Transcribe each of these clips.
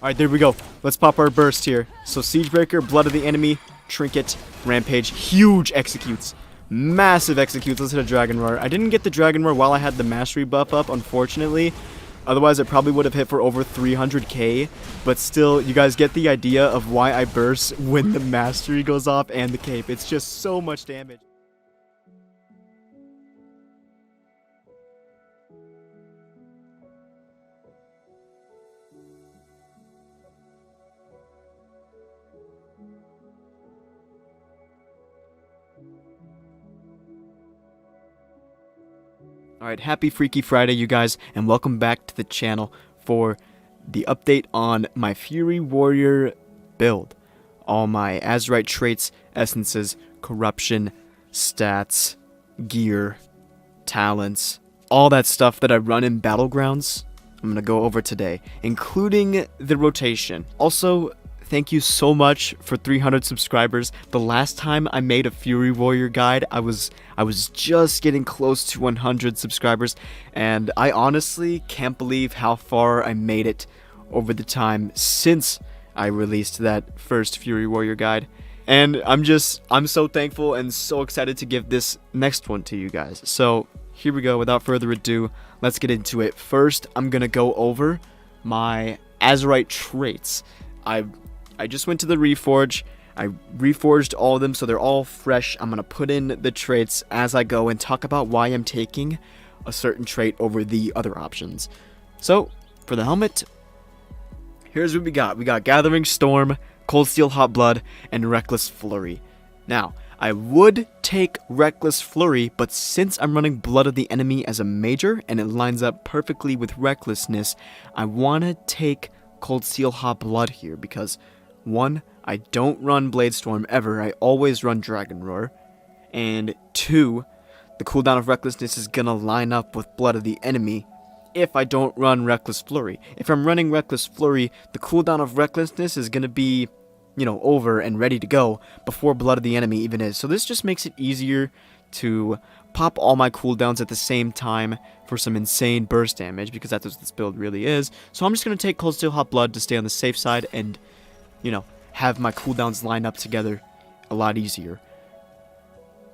Alright, there we go. Let's pop our burst here. So Siegebreaker, Blood of the Enemy, Trinket, Rampage, huge executes. Massive executes. Let's hit a Dragon Roar. I didn't get the Dragon Roar while I had the Mastery buff up, unfortunately. Otherwise, it probably would have hit for over 300k. But still, you guys get the idea of why I burst when the Mastery goes off and the Cape. It's just so much damage. Alright, happy Freaky Friday, you guys, and welcome back to the channel for the update on my Fury Warrior build. All my Azerite Traits, Essences, Corruption, Stats, Gear, Talents, all that stuff that I run in Battlegrounds, I'm going to go over today, including the rotation. Also, thank you so much for 300 subscribers. The last time I made a Fury Warrior guide, I was just getting close to 100 subscribers, and I honestly can't believe how far I made it over the time since I released that first Fury Warrior guide. And I'm so thankful and so excited to give this next one to you guys. So here we go. Without further ado, let's get into it. First, I'm gonna go over my Azerite Traits. I just went to the Reforge. I reforged all of them so they're all fresh. I'm going to put in the traits as I go and talk about why I'm taking a certain trait over the other options. So, for the helmet, here's what we got. We got Gathering Storm, Cold Steel Hot Blood, and Reckless Flurry. Now, I would take Reckless Flurry, but since I'm running Blood of the Enemy as a major, and it lines up perfectly with Recklessness, I want to take Cold Steel Hot Blood here because 1, I don't run Blade Storm ever, I always run Dragon Roar, and 2, the cooldown of Recklessness is gonna line up with Blood of the Enemy if I don't run Reckless Flurry. If I'm running Reckless Flurry, the cooldown of Recklessness is gonna be, over and ready to go before Blood of the Enemy even is. So this just makes it easier to pop all my cooldowns at the same time for some insane burst damage, because that's what this build really is. So I'm just gonna take Cold Steel Hot Blood to stay on the safe side and have my cooldowns line up together a lot easier.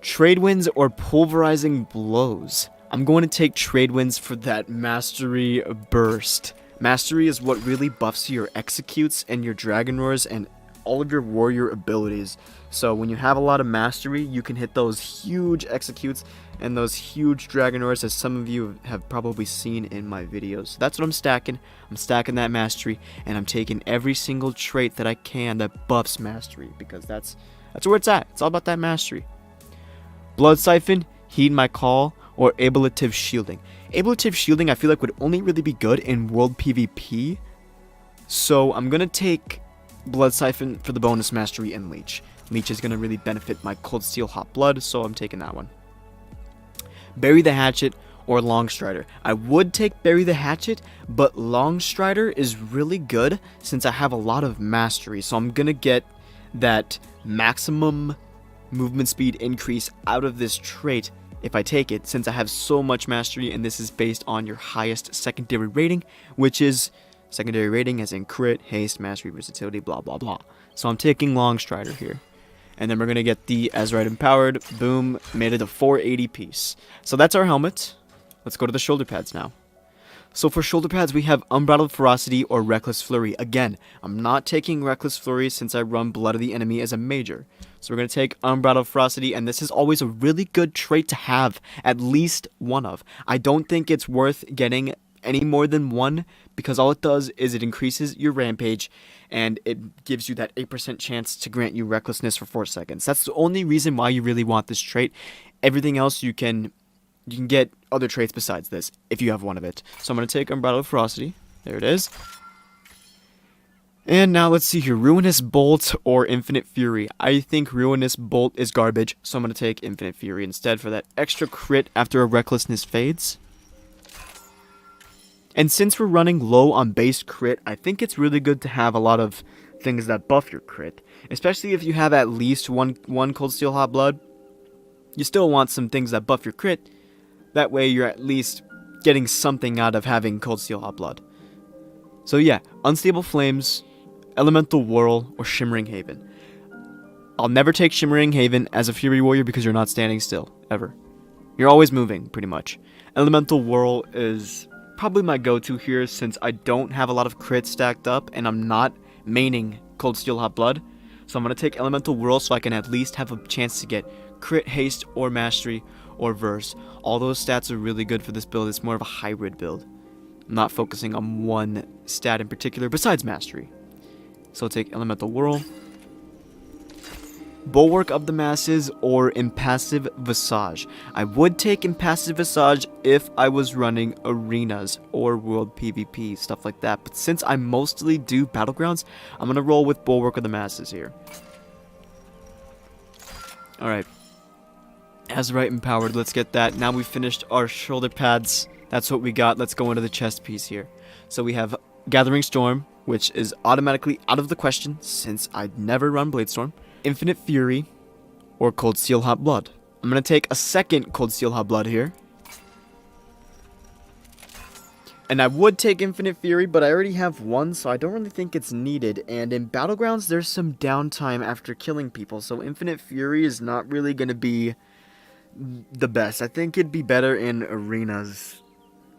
Trade Winds or Pulverizing Blows. I'm going to take Trade Winds for that Mastery burst. Mastery is what really buffs your executes and your Dragon Roars and all of your warrior abilities. So when you have a lot of Mastery, you can hit those huge executes and those huge Dragon Roars, as some of you have probably seen in my videos. So that's what I'm stacking. I'm stacking that Mastery, and I'm taking every single trait that I can that buffs Mastery, because that's where it's at. It's all about that Mastery. Blood Siphon, Heed My Call, or Ablative Shielding. Ablative Shielding I feel like would only really be good in World PvP, so I'm going to take Blood Siphon for the bonus Mastery and Leech. Leech is going to really benefit my Cold Steel Hot Blood, so I'm taking that one. Bury the Hatchet or Longstrider. I would take Bury the Hatchet, but Longstrider is really good since I have a lot of Mastery, so I'm going to get that maximum movement speed increase out of this trait if I take it, since I have so much Mastery, and this is based on your highest secondary rating, which is secondary rating as in crit, haste, mastery, versatility, blah blah blah. So I'm taking Longstrider here. And then we're going to get the Azerite Empowered. Boom. Made it a 480 piece. So that's our helmet. Let's go to the shoulder pads now. So for shoulder pads, we have Unbridled Ferocity or Reckless Flurry. Again, I'm not taking Reckless Flurry since I run Blood of the Enemy as a major. So we're going to take Unbridled Ferocity, and this is always a really good trait to have at least one of. I don't think it's worth getting any more than one, because all it does is it increases your rampage and it gives you that 8% chance to grant you recklessness for 4 seconds. That's the only reason why you really want this trait. Everything else you can get other traits besides this if you have one of it. So I'm going to take Unbridled Ferocity. There it is. And now let's see here, Ruinous Bolt or Infinite Fury. I think Ruinous Bolt is garbage, so I'm going to take Infinite Fury instead for that extra crit after a recklessness fades. And since we're running low on base crit, I think it's really good to have a lot of things that buff your crit. Especially if you have at least one Cold Steel Hot Blood. You still want some things that buff your crit. That way you're at least getting something out of having Cold Steel Hot Blood. So yeah, Unstable Flames, Elemental Whirl, or Shimmering Haven. I'll never take Shimmering Haven as a Fury Warrior because you're not standing still, ever. You're always moving, pretty much. Elemental Whirl is probably my go-to here since I don't have a lot of crits stacked up and I'm not maining Cold Steel Hot Blood. So I'm going to take Elemental Whirl so I can at least have a chance to get crit, haste, or mastery, or verse. All those stats are really good for this build. It's more of a hybrid build. I'm not focusing on one stat in particular besides mastery. So I'll take Elemental Whirl, Bulwark of the Masses, or Impassive Visage. I would take Impassive Visage if I was running arenas or world PvP, stuff like that. But since I mostly do Battlegrounds, I'm going to roll with Bulwark of the Masses here. Alright. Azerite Empowered, let's get that. Now we've finished our shoulder pads. That's what we got. Let's go into the chest piece here. So we have Gathering Storm, which is automatically out of the question since I'd never run Bladestorm. Infinite Fury, or Cold Steel Hot Blood. I'm going to take a second Cold Steel Hot Blood here. And I would take Infinite Fury, but I already have one, so I don't really think it's needed. And in Battlegrounds, there's some downtime after killing people, so Infinite Fury is not really going to be the best. I think it'd be better in arenas.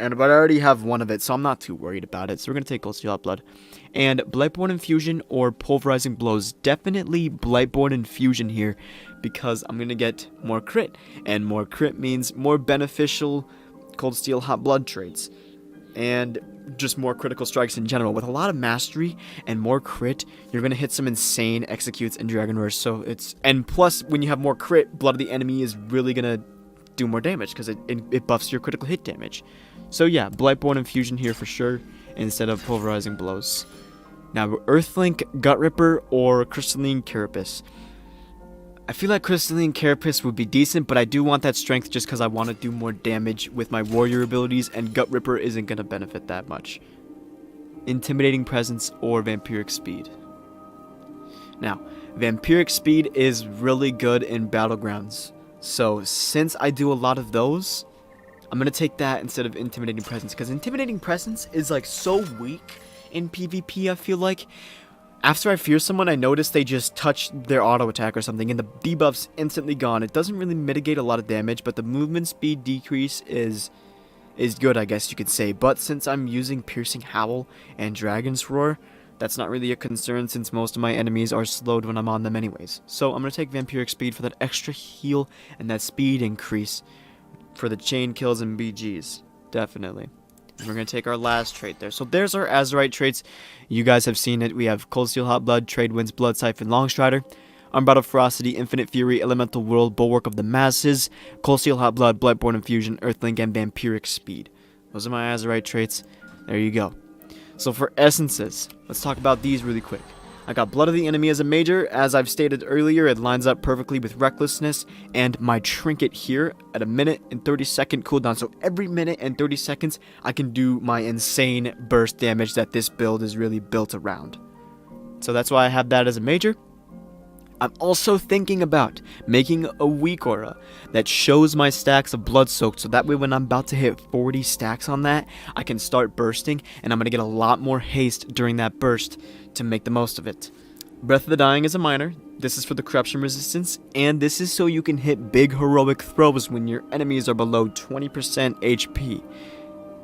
But I already have one of it, so I'm not too worried about it. So we're going to take Cold Steel Hot Blood. And Blightborn Infusion or Pulverizing Blows. Definitely Blightborn Infusion here, because I'm going to get more crit. And more crit means more beneficial Cold Steel Hot Blood traits. And just more critical strikes in general. With a lot of mastery and more crit, you're going to hit some insane executes in Dragon Rush. So it's... And plus, when you have more crit, Blood of the Enemy is really going to do more damage, because it buffs your critical hit damage. So yeah, Blightborn Infusion here for sure, instead of Pulverizing Blows. Now, Earthlink, Gut Ripper, or Crystalline Carapace. I feel like Crystalline Carapace would be decent, but I do want that strength just because I want to do more damage with my warrior abilities, and Gut Ripper isn't going to benefit that much. Intimidating Presence or Vampiric Speed. Now, Vampiric Speed is really good in Battlegrounds. So, since I do a lot of those, I'm going to take that instead of Intimidating Presence, because Intimidating Presence is like so weak in PvP, I feel like. After I fear someone, I notice they just touch their auto attack or something, and the debuff's instantly gone. It doesn't really mitigate a lot of damage, but the movement speed decrease is good, I guess you could say. But since I'm using Piercing Howl and Dragon's Roar, that's not really a concern since most of my enemies are slowed when I'm on them anyways. So I'm going to take Vampiric Speed for that extra heal and that speed increase for the chain kills and BGs. Definitely. And we're going to take our last trait there. So there's our Azerite traits. You guys have seen it. We have Cold Steel Hot Blood, Trade Winds, Blood Siphon, Longstrider, Unbridled Ferocity, Infinite Fury, Elemental Whirl, Bulwark of the Masses, Cold Steel Hot Blood, Blightborn Infusion, Earthlink, and Vampiric Speed. Those are my Azerite traits. There you go. So for essences, let's talk about these really quick. I got Blood of the Enemy as a major. As I've stated earlier, it lines up perfectly with Recklessness and my Trinket here at a minute and 30-second cooldown. So every minute and 30 seconds, I can do my insane burst damage that this build is really built around. So that's why I have that as a major. I'm also thinking about making a weak aura that shows my stacks of Blood Soaked, so that way when I'm about to hit 40 stacks on that, I can start bursting, and I'm going to get a lot more haste during that burst to make the most of it. Breath of the Dying is a minor. This is for the corruption resistance, and this is so you can hit big heroic throws when your enemies are below 20% HP.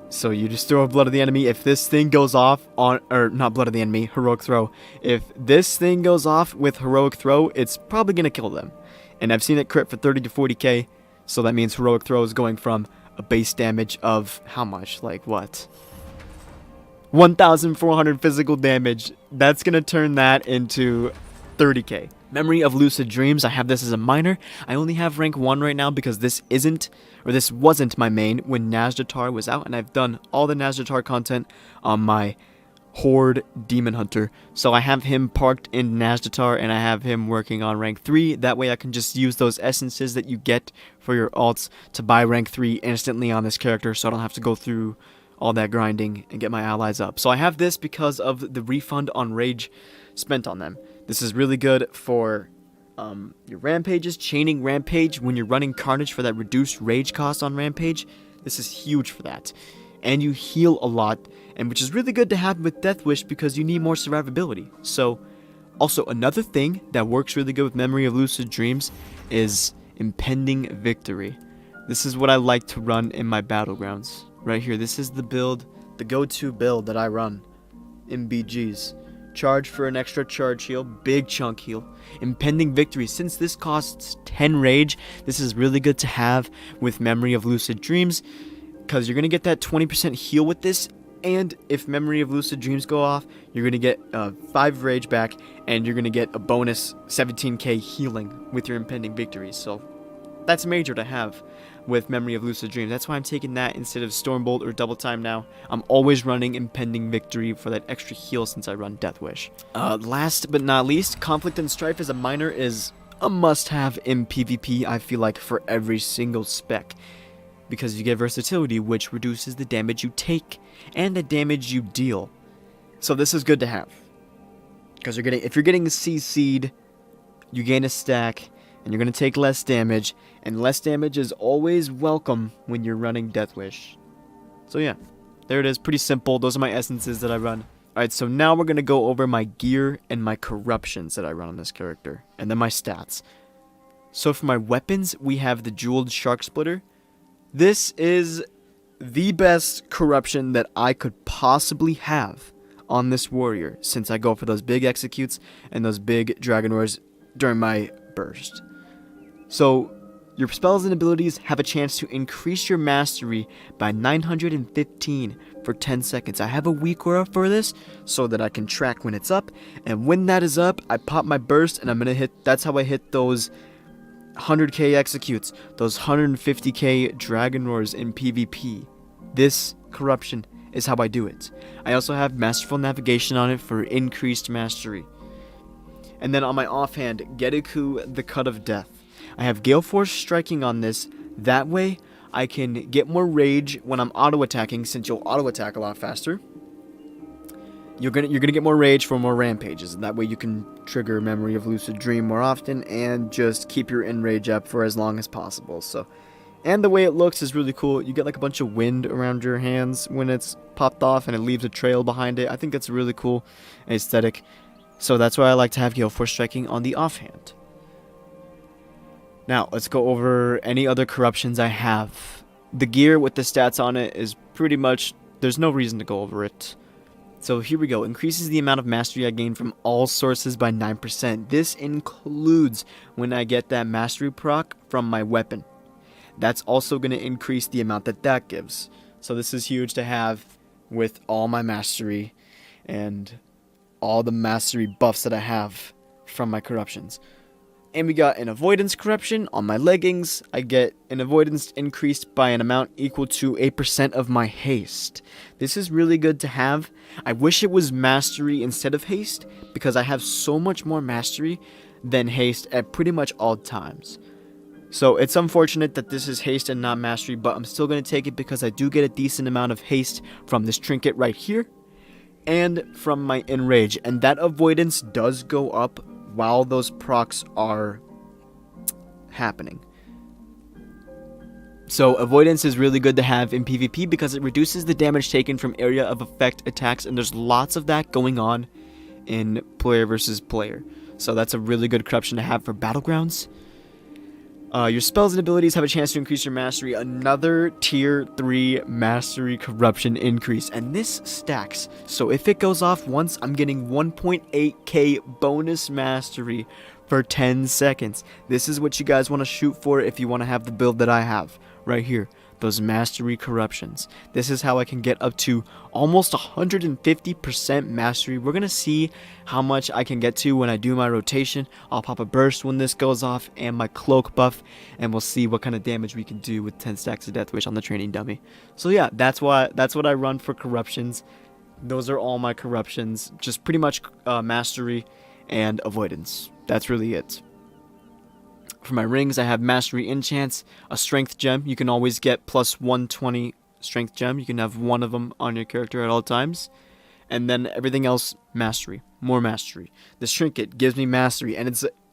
So you just throw a Blood of the Enemy. If this thing goes off on, or not Blood of the Enemy, Heroic Throw. If this thing goes off with Heroic Throw, it's probably going to kill them. And I've seen it crit for 30 to 40k, so that means Heroic Throw is going from a base damage of how much? Like what? 1,400 physical damage. That's going to turn that into 30k. Memory of Lucid Dreams, I have this as a minor. I only have rank 1 right now because this wasn't my main when Nazjatar was out, and I've done all the Nazjatar content on my Horde Demon Hunter. So I have him parked in Nazjatar, and I have him working on rank 3. That way I can just use those essences that you get for your alts to buy rank 3 instantly on this character, so I don't have to go through all that grinding and get my allies up. So I have this because of the refund on rage spent on them. This is really good for your rampages, chaining rampage when you're running Carnage for that reduced rage cost on rampage. This is huge for that. and you heal a lot, and which is really good to have with Death Wish because you need more survivability. So, also another thing that works really good with Memory of Lucid Dreams is Impending Victory. This is what I like to run in my Battlegrounds. Right here, this is the build, the go-to build that I run in BGs. Charge for an extra charge heal, big chunk heal. Impending Victory, since this costs 10 rage, this is really good to have with Memory of Lucid Dreams, because you're going to get that 20% heal with this, and if Memory of Lucid Dreams go off, you're going to get 5 rage back, and you're going to get a bonus 17k healing with your Impending Victory. So that's major to have with Memory of Lucid Dreams. That's why I'm taking that instead of Stormbolt or Double Time now. I'm always running Impending Victory for that extra heal since I run Death Wish. Last but not least, Conflict and Strife as a miner is a must-have in PvP, I feel like, for every single spec. Because you get versatility, which reduces the damage you take and the damage you deal. So this is good to have. Because if you're getting CC'd, you gain a stack, and you're going to take less damage, and less damage is always welcome when you're running Death Wish. So yeah, there it is, pretty simple. Those are my essences that I run. Alright, so now we're going to go over my gear and my corruptions that I run on this character, and then my stats. So for my weapons, we have the Jeweled Shark Splitter. This is the best corruption that I could possibly have on this warrior, since I go for those big executes and those big dragon roars during my burst. So, your spells and abilities have a chance to increase your mastery by 915 for 10 seconds. I have a weak aura for this so that I can track when it's up, and when that is up, I pop my burst and I'm gonna hit. That's how I hit those 100k executes, those 150k dragon roars in PvP. This corruption is how I do it. I also have Masterful Navigation on it for increased mastery. And then on my offhand, Gedeku, the Cut of Death. I have Gale Force Striking on this. That way, I can get more rage when I'm auto-attacking, since you'll auto-attack a lot faster. You're gonna get more rage for more rampages, and that way you can trigger Memory of Lucid Dream more often, and just keep your enrage up for as long as possible. So, and the way it looks is really cool. You get like a bunch of wind around your hands when it's popped off, and it leaves a trail behind it. I think that's really cool aesthetic. So that's why I like to have Gale Force Striking on the offhand. Now, let's go over any other corruptions I have. The gear with the stats on it is pretty much, there's no reason to go over it. So here we go. Increases the amount of mastery I gain from all sources by 9%. This includes when I get that mastery proc from my weapon. That's also going to increase the amount that gives. So this is huge to have with all my mastery and all the mastery buffs that I have from my corruptions. And we got an avoidance corruption on my leggings. I get an avoidance increased by an amount equal to 8% of my haste. This is really good to have. I wish it was mastery instead of haste, because I have so much more mastery than haste at pretty much all times. So it's unfortunate that this is haste and not mastery, but I'm still going to take it because I do get a decent amount of haste from this trinket right here and from my enrage. And that avoidance does go up while those procs are happening. So avoidance is really good to have in PvP because it reduces the damage taken from area of effect attacks, and there's lots of that going on in player versus player. So that's a really good corruption to have for Battlegrounds. Your spells and abilities have a chance to increase your mastery. Another tier 3 mastery corruption increase, and this stacks. So if it goes off once, I'm getting 1.8k bonus mastery for 10 seconds. This is what you guys want to shoot for if you want to have the build that I have right here. Those mastery corruptions. This is how I can get up to almost 150% mastery. We're going to see how much I can get to when I do my rotation. I'll pop a burst when this goes off and my cloak buff, and we'll see what kind of damage we can do with 10 stacks of Death Wish on the training dummy. So yeah, that's what I run for corruptions. Those are all my corruptions. Just pretty much mastery and avoidance. That's really it. For my rings, I have Mastery Enchants, a Strength Gem. You can always get plus 120 Strength Gem. You can have one of them on your character at all times. And then everything else, Mastery. More Mastery. This Trinket gives me Mastery, and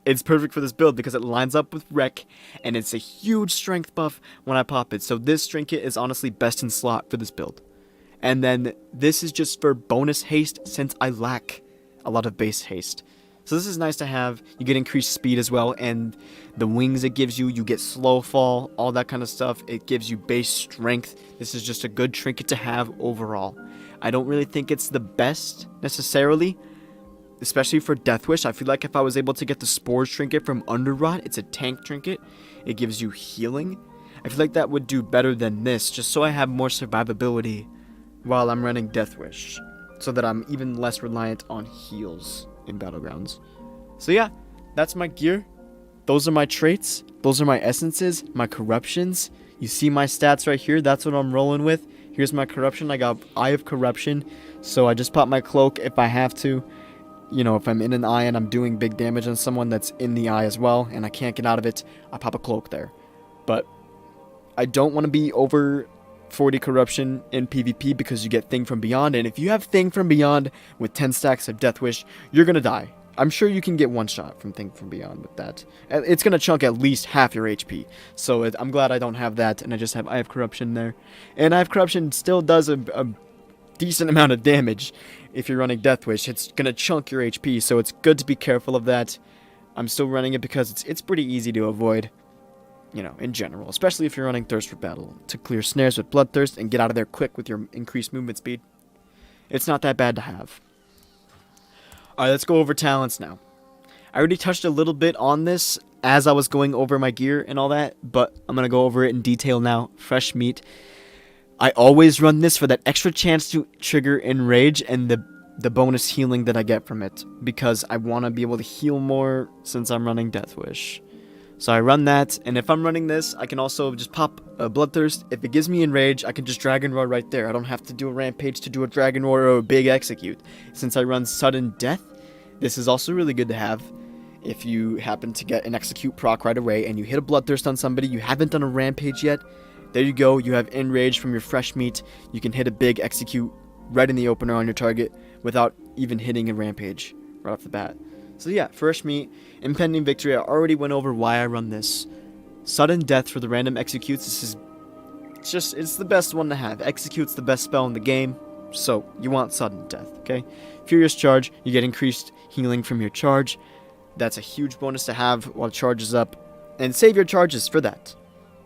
it's perfect for this build because it lines up with Wreck, and it's a huge strength buff when I pop it. So this Trinket is honestly best in slot for this build. And then this is just for bonus haste since I lack a lot of base haste. So this is nice to have. You get increased speed as well, and the wings it gives you, you get slow fall, all that kind of stuff. It gives you base strength. This is just a good trinket to have overall. I don't really think it's the best necessarily, especially for Death Wish. I feel like if I was able to get the Spores trinket from Underrot, it's a tank trinket. It gives you healing. I feel like that would do better than this, just so I have more survivability while I'm running Death Wish, so that I'm even less reliant on heals in Battlegrounds. So yeah, that's my gear. Those are my traits. Those are my essences, my corruptions. You see my stats right here. That's what I'm rolling with. Here's my corruption. I got Eye of Corruption, so I just pop my cloak if I have to. You know, if I'm in an eye and I'm doing big damage on someone that's in the eye as well and I can't get out of it, I pop a cloak there. But I don't want to be over 40 corruption in PvP because you get Thing from Beyond, and if you have Thing from Beyond with 10 stacks of Death Wish, you're gonna die. I'm sure you can get one shot from Thing from Beyond with that. It's gonna chunk at least half your HP, so I'm glad I don't have that, and I just have Eye of Corruption there. And Eye of Corruption still does a decent amount of damage if you're running Death Wish. It's gonna chunk your HP, so it's good to be careful of that. I'm still running it because it's pretty easy to avoid, you know, in general, especially if you're running Thirst for Battle, to clear snares with Bloodthirst and get out of there quick with your increased movement speed. It's not that bad to have. Alright, let's go over talents now. I already touched a little bit on this as I was going over my gear and all that, but I'm going to go over it in detail now. Fresh Meat. I always run this for that extra chance to trigger Enrage and the bonus healing that I get from it, because I want to be able to heal more since I'm running Death Wish. So I run that, and if I'm running this, I can also just pop a Bloodthirst. If it gives me Enrage, I can just Dragon Roar right there. I don't have to do a Rampage to do a Dragon Roar or a big Execute. Since I run Sudden Death, this is also really good to have. If you happen to get an Execute proc right away, and you hit a Bloodthirst on somebody, you haven't done a Rampage yet, there you go, you have Enrage from your Fresh Meat. You can hit a big Execute right in the opener on your target without even hitting a Rampage right off the bat. So yeah, Fresh Meat, Impending Victory. I already went over why I run this. Sudden Death for the random executes. It's the best one to have. Execute's the best spell in the game, so you want Sudden Death, okay? Furious Charge, you get increased healing from your charge. That's a huge bonus to have while charge is up. And save your charges for that.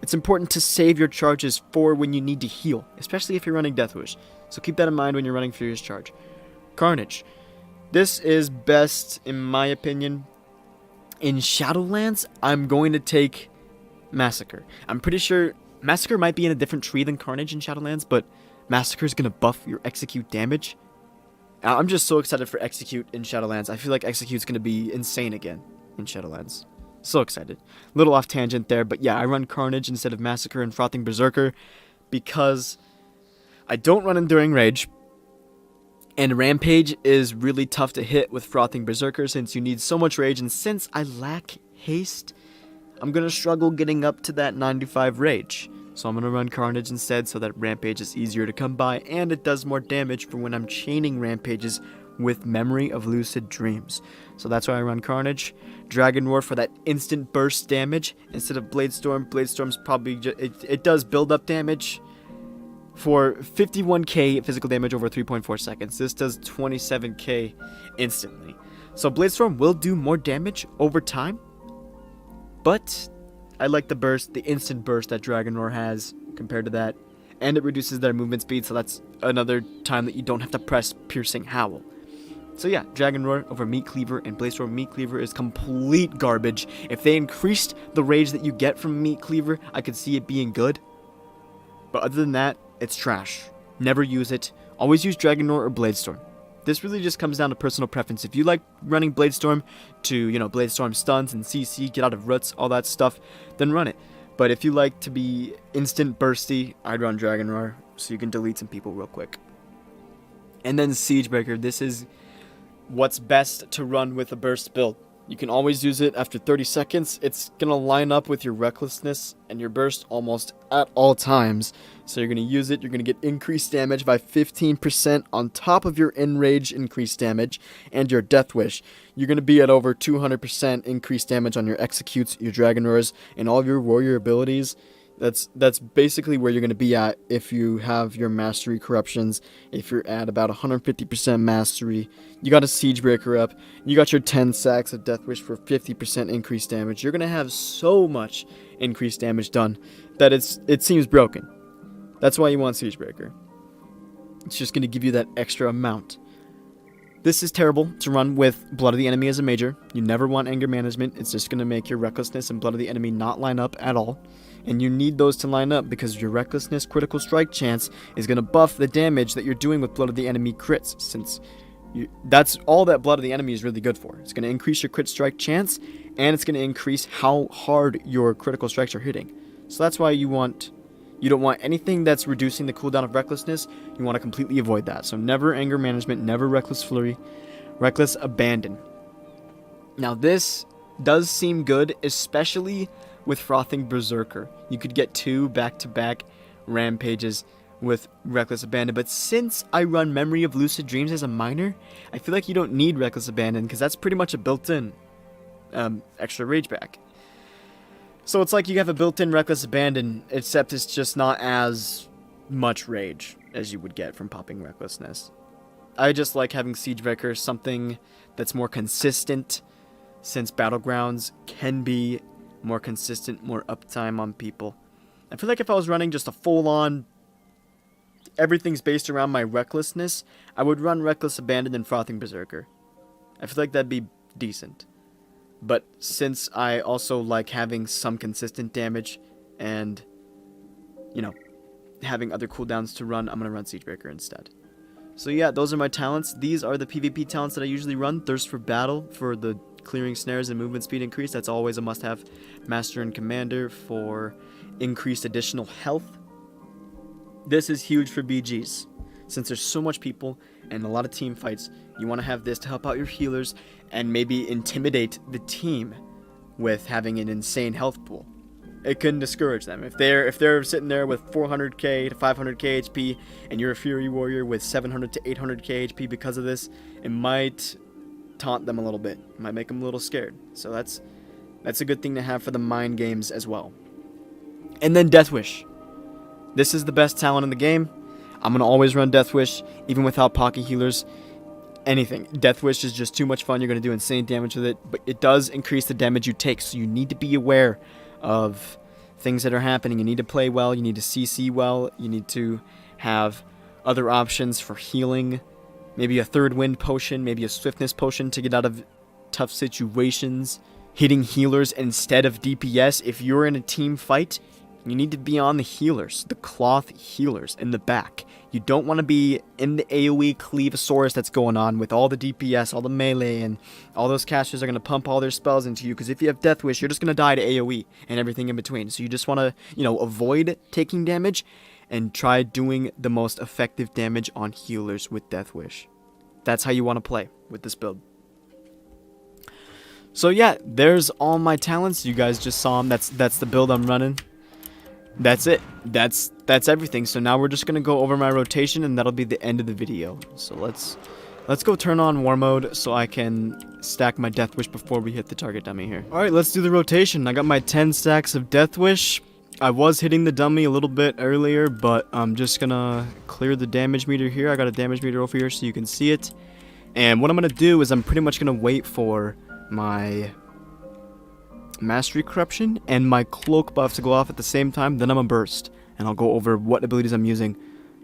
It's important to save your charges for when you need to heal, especially if you're running Death Wish. So keep that in mind when you're running Furious Charge. Carnage. This is best, in my opinion. In Shadowlands, I'm going to take Massacre. I'm pretty sure Massacre might be in a different tree than Carnage in Shadowlands, but Massacre is going to buff your Execute damage. I'm just so excited for Execute in Shadowlands. I feel like Execute's going to be insane again in Shadowlands. So excited. Little off tangent there, but yeah, I run Carnage instead of Massacre and Frothing Berserker because I don't run Enduring Rage. And Rampage is really tough to hit with Frothing Berserker since you need so much rage, and since I lack haste, I'm going to struggle getting up to that 95 rage. So I'm going to run Carnage instead so that Rampage is easier to come by, and it does more damage for when I'm chaining Rampages with Memory of Lucid Dreams. So that's why I run Carnage. Dragon Roar for that instant burst damage instead of Bladestorm. Bladestorm's probably it does build up damage. For 51k physical damage over 3.4 seconds. This does 27k instantly. So Bladestorm will do more damage over time. But I like the burst, the instant burst that Dragon Roar has compared to that. And it reduces their movement speed, so that's another time that you don't have to press Piercing Howl. So yeah, Dragon Roar over Meat Cleaver and Bladestorm. Meat Cleaver is complete garbage. If they increased the rage that you get from Meat Cleaver, I could see it being good. But other than that, it's trash. Never use it. Always use Dragon Roar or Bladestorm. This really just comes down to personal preference. If you like running Bladestorm to, you know, Bladestorm stuns and CC, get out of roots, all that stuff, then run it. But if you like to be instant bursty, I'd run Dragon Roar so you can delete some people real quick. And then Siegebreaker. This is what's best to run with a burst build. You can always use it after 30 seconds. It's going to line up with your recklessness and your burst almost at all times. So you're going to use it. You're going to get increased damage by 15% on top of your Enrage increased damage and your Death Wish. You're going to be at over 200% increased damage on your Executes, your Dragon Roars, and all of your warrior abilities. That's basically where you're going to be at if you have your mastery corruptions. If you're at about 150% mastery, you got a Siegebreaker up, you got your 10 stacks of Death Wish for 50% increased damage. You're going to have so much increased damage done that it seems broken. That's why you want Siegebreaker. It's just going to give you that extra amount. This is terrible to run with Blood of the Enemy as a major. You never want anger management. It's just going to make your recklessness and Blood of the Enemy not line up at all. And you need those to line up because your recklessness critical strike chance is going to buff the damage that you're doing with Blood of the Enemy crits, since that's all that Blood of the Enemy is really good for. It's going to increase your crit strike chance, and it's going to increase how hard your critical strikes are hitting. So that's why you don't want anything that's reducing the cooldown of recklessness. You want to completely avoid that. So never anger management, never reckless flurry, reckless abandon. Now this does seem good, especially with Frothing Berserker. You could get 2 back-to-back rampages with Reckless Abandon, but since I run Memory of Lucid Dreams as a minor, I feel like you don't need Reckless Abandon, because that's pretty much a built-in extra rage back. So it's like you have a built-in Reckless Abandon, except it's just not as much rage as you would get from popping Recklessness. I just like having Siegebreaker, something that's more consistent, since Battlegrounds can be more consistent, more uptime on people. I feel like if I was running just a full-on, everything's based around my recklessness, I would run Reckless Abandon and Frothing Berserker. I feel like that'd be decent. But since I also like having some consistent damage and, you know, having other cooldowns to run, I'm going to run Siegebreaker instead. So yeah, those are my talents. These are the PvP talents that I usually run. Thirst for Battle for the clearing snares and movement speed increase. That's always a must-have. Master and Commander for increased additional health. This is huge for BGs. Since there's so much people and a lot of team fights, you want to have this to help out your healers and maybe intimidate the team with having an insane health pool. It can discourage them. If they're sitting there with 400k to 500k HP and you're a Fury Warrior with 700 to 800k HP because of this, it might taunt them a little bit. It might make them a little scared. So that's a good thing to have for the mind games as well. And then Death Wish. This is the best talent in the game. I'm going to always run Death Wish, even without Pocky Healers. Anything. Death Wish is just too much fun. You're going to do insane damage with it, but it does increase the damage you take, so you need to be aware of things that are happening. You need to play well, you need to CC well, you need to have other options for healing, maybe a third wind potion, maybe a swiftness potion to get out of tough situations, hitting healers instead of DPS. If you're in a team fight, you need to be on the healers, the cloth healers in the back. You don't want to be in the AoE Cleavosaurus that's going on with all the DPS, all the melee, and all those casters are going to pump all their spells into you, because if you have Death Wish, you're just going to die to AoE and everything in between. So you just want to, avoid taking damage and try doing the most effective damage on healers with Death Wish. That's how you want to play with this build. So yeah, there's all my talents. You guys just saw them. That's the build I'm running. That's it. That's everything. So now we're just gonna go over my rotation, and that'll be the end of the video. So let's go turn on war mode so I can stack my Death Wish before we hit the target dummy here. All right, let's do the rotation. I got my 10 stacks of Death Wish. I was hitting the dummy a little bit earlier, but I'm just gonna clear the damage meter here. I got a damage meter over here so you can see it. And what I'm gonna do is I'm pretty much gonna wait for my Mastery Corruption and my Cloak buff to go off at the same time. Then I'm gonna burst, and I'll go over what abilities I'm using.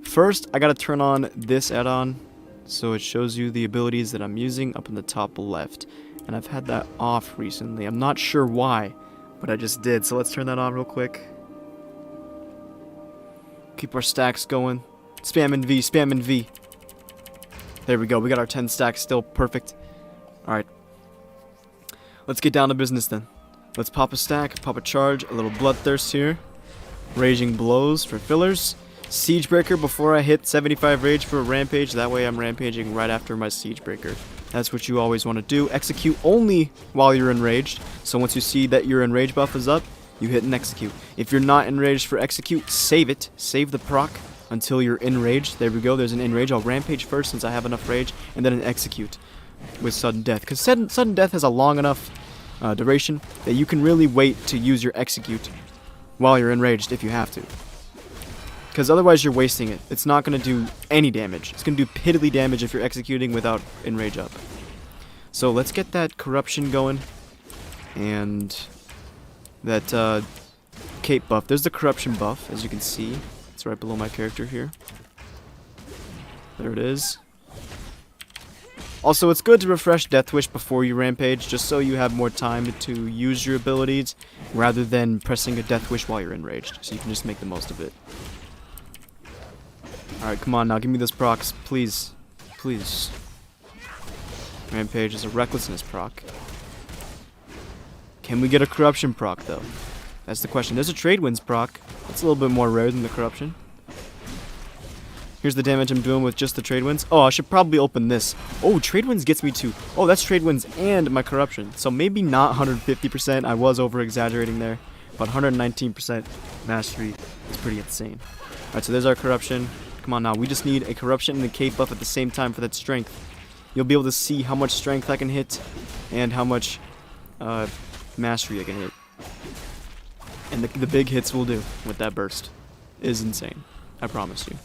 First, I gotta turn on this add-on so it shows you the abilities that I'm using up in the top left. And I've had that off recently. I'm not sure why, but I just did. So let's turn that on real quick. Keep our stacks going. Spam and V, spam and V. There we go. We got our 10 stacks still. Perfect. Alright. Let's get down to business then. Let's pop a stack, pop a charge, a little Bloodthirst here. Raging Blows for fillers. Siegebreaker before I hit 75 rage for a rampage. That way I'm rampaging right after my Siegebreaker. That's what you always want to do. Execute only while you're enraged. So once you see that your enrage buff is up, you hit and execute. If you're not enraged for execute, save it. Save the proc until you're enraged. There we go, there's an enrage. I'll rampage first since I have enough rage, and then an execute with sudden death. Because sudden death has a long enough duration that you can really wait to use your execute while you're enraged if you have to. Because otherwise you're wasting it. It's not going to do any damage. It's going to do piddly damage if you're executing without enrage up. So let's get that corruption going. And that cape buff. There's the corruption buff, as you can see. It's right below my character here. There it is. Also, it's good to refresh Death Wish before you rampage, just so you have more time to use your abilities, rather than pressing a Death Wish while you're enraged, so you can just make the most of it. Alright, come on now, give me this procs, please. Please. Rampage is a recklessness proc. Can we get a corruption proc, though? That's the question. There's a trade winds proc. That's a little bit more rare than the corruption. Here's the damage I'm doing with just the trade winds. Oh, I should probably open this. Oh, trade winds gets me to... Oh, that's trade winds and my corruption. So maybe not 150%. I was over-exaggerating there. But 119% mastery is pretty insane. Alright, so there's our corruption. Come on now. We just need a corruption and a cape buff at the same time for that strength. You'll be able to see how much strength I can hit and how much mastery I can hit. And the big hits will do with that burst is insane. I promise you.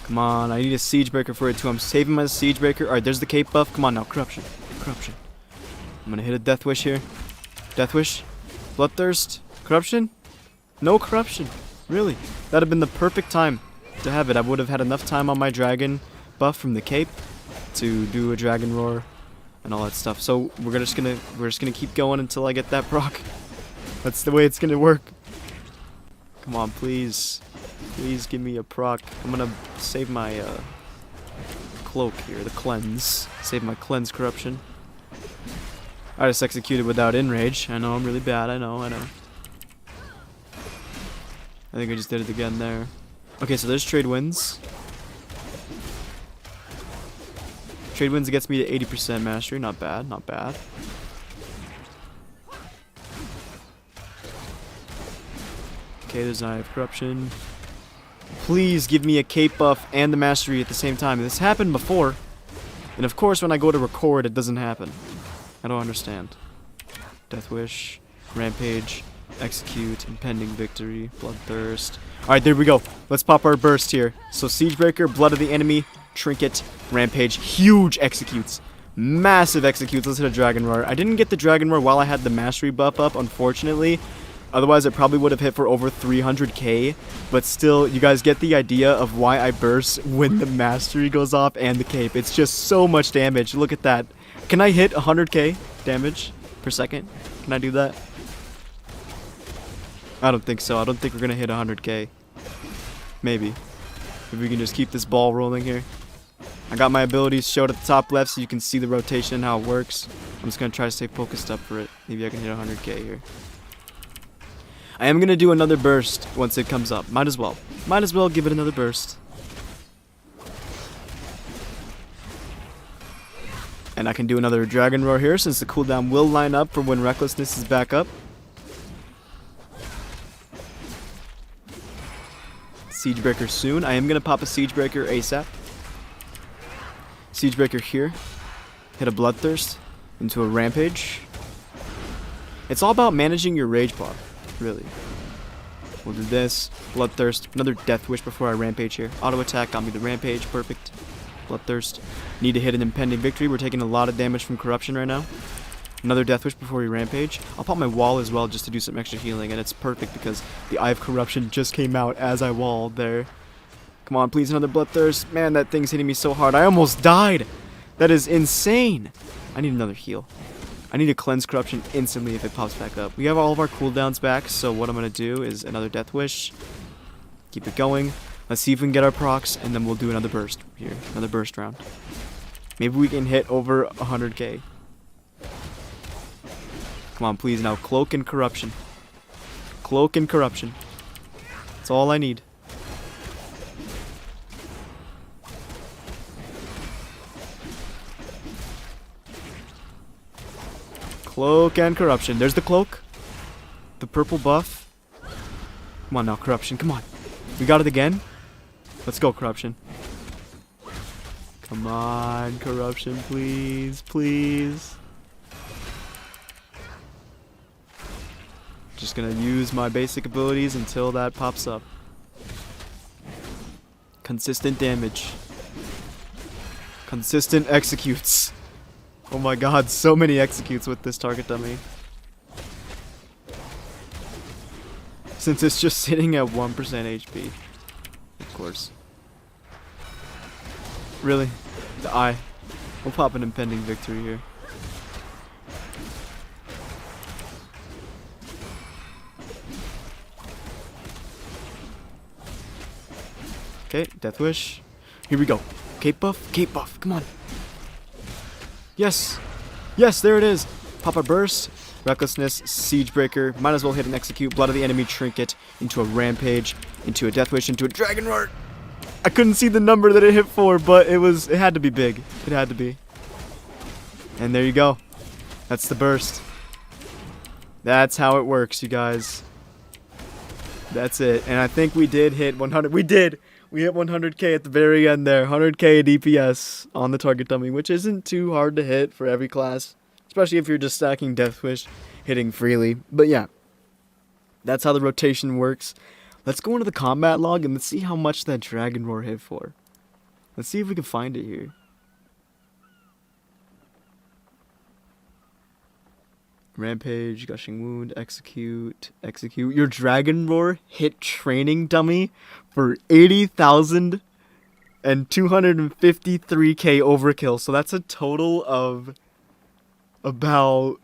Come on, I need a siege breaker for it too. I'm saving my siege breaker. Alright, there's the cape buff. Come on now, corruption. Corruption. I'm gonna hit a death wish here. Death wish. Bloodthirst. Corruption? No corruption. Really. That'd have been the perfect time to have it. I would have had enough time on my dragon buff from the cape to do a dragon roar and all that stuff. So we're just gonna keep going until I get that proc. That's the way it's gonna work. Come on, please. Please give me a proc. I'm gonna save my cloak here, the cleanse. Save my cleanse corruption. I just executed without enrage. I know I'm really bad. I know. I think I just did it again there. Okay, so there's trade winds. Trade winds gets me to 80% mastery. Not bad. Not bad. Okay, there's an Eye of Corruption. Please give me a cape buff and the mastery at the same time. This happened before. And of course, when I go to record, it doesn't happen. I don't understand. Death Wish, Rampage, Execute, Impending Victory, Bloodthirst. Alright, there we go. Let's pop our burst here. So Siegebreaker, Blood of the Enemy, Trinket, Rampage, huge executes. Massive executes. Let's hit a Dragon Roar. I didn't get the Dragon Roar while I had the mastery buff up, unfortunately. Otherwise, it probably would have hit for over 300k. But still, you guys get the idea of why I burst when the mastery goes off and the cape. It's just so much damage. Look at that. Can I hit 100k damage per second? Can I do that? I don't think so. I don't think we're going to hit 100k. Maybe. If we can just keep this ball rolling here. I got my abilities showed at the top left so you can see the rotation and how it works. I'm just going to try to stay focused up for it. Maybe I can hit 100k here. I am going to do another burst once it comes up. Might as well. Might as well give it another burst. And I can do another Dragon Roar here since the cooldown will line up for when Recklessness is back up. Siegebreaker soon. I am going to pop a Siegebreaker ASAP. Siegebreaker here. Hit a Bloodthirst into a Rampage. It's all about managing your rage bar, really. We'll do this. Bloodthirst. Another Death Wish before I Rampage here. Auto attack got me the Rampage. Perfect. Bloodthirst. Need to hit an Impending Victory. We're taking a lot of damage from Corruption right now. Another Death Wish before we Rampage. I'll pop my wall as well just to do some extra healing, and it's perfect because the Eye of Corruption just came out as I walled there. Come on, please, another Bloodthirst. Man, that thing's hitting me so hard. I almost died. That is insane. I need another heal. I need to cleanse Corruption instantly if it pops back up. We have all of our cooldowns back, so what I'm going to do is another Death Wish. Keep it going. Let's see if we can get our procs, and then we'll do another burst here. Another burst round. Maybe we can hit over 100k. Come on, please, now. Cloak and Corruption. Cloak and Corruption. That's all I need. Cloak and Corruption. There's the cloak. The purple buff. Come on now, Corruption. Come on. We got it again. Let's go, Corruption. Come on, Corruption, please. Please. Just gonna use my basic abilities until that pops up. Consistent damage. Consistent executes. Oh my god, so many executes with this target dummy. Since it's just sitting at 1% HP. Of course. Really? The eye. We'll pop an impending victory here. Okay, Death Wish. Here we go. Cape buff, come on. Yes! Yes, there it is! Pop a burst, Recklessness, Siege Breaker. Might as well hit an execute, Blood of the Enemy, Trinket, into a Rampage, into a Death Wish, into a Dragon Roar! I couldn't see the number that it hit for, but it had to be big. It had to be. And there you go. That's the burst. That's how it works, you guys. That's it. And I think we did hit 100. We did! We hit 100k at the very end there. 100k DPS on the target dummy, which isn't too hard to hit for every class. Especially if you're just stacking Death Wish, hitting freely. But yeah, that's how the rotation works. Let's go into the combat log and let's see how much that Dragon Roar hit for. Let's see if we can find it here. Rampage, Gushing Wound, Execute. Your Dragon Roar hit training dummy for 80,000 and 253k overkill. So that's a total of about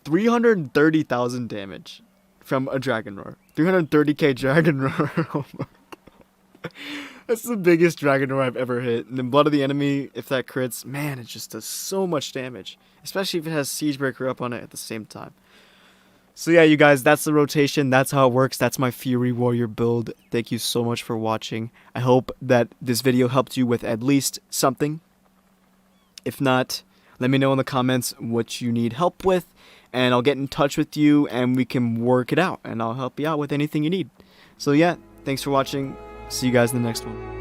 330,000 damage from a Dragon Roar. 330k Dragon Roar. Oh my God. That's the biggest Dragon Roar I've ever hit. And then Blood of the Enemy, if that crits, man, it just does so much damage. Especially if it has Siege Breaker up on it at the same time. So yeah, you guys, that's the rotation. That's how it works. That's my Fury Warrior build. Thank you so much for watching. I hope that this video helped you with at least something. If not, let me know in the comments what you need help with. And I'll get in touch with you and we can work it out. And I'll help you out with anything you need. So yeah, thanks for watching. See you guys in the next one.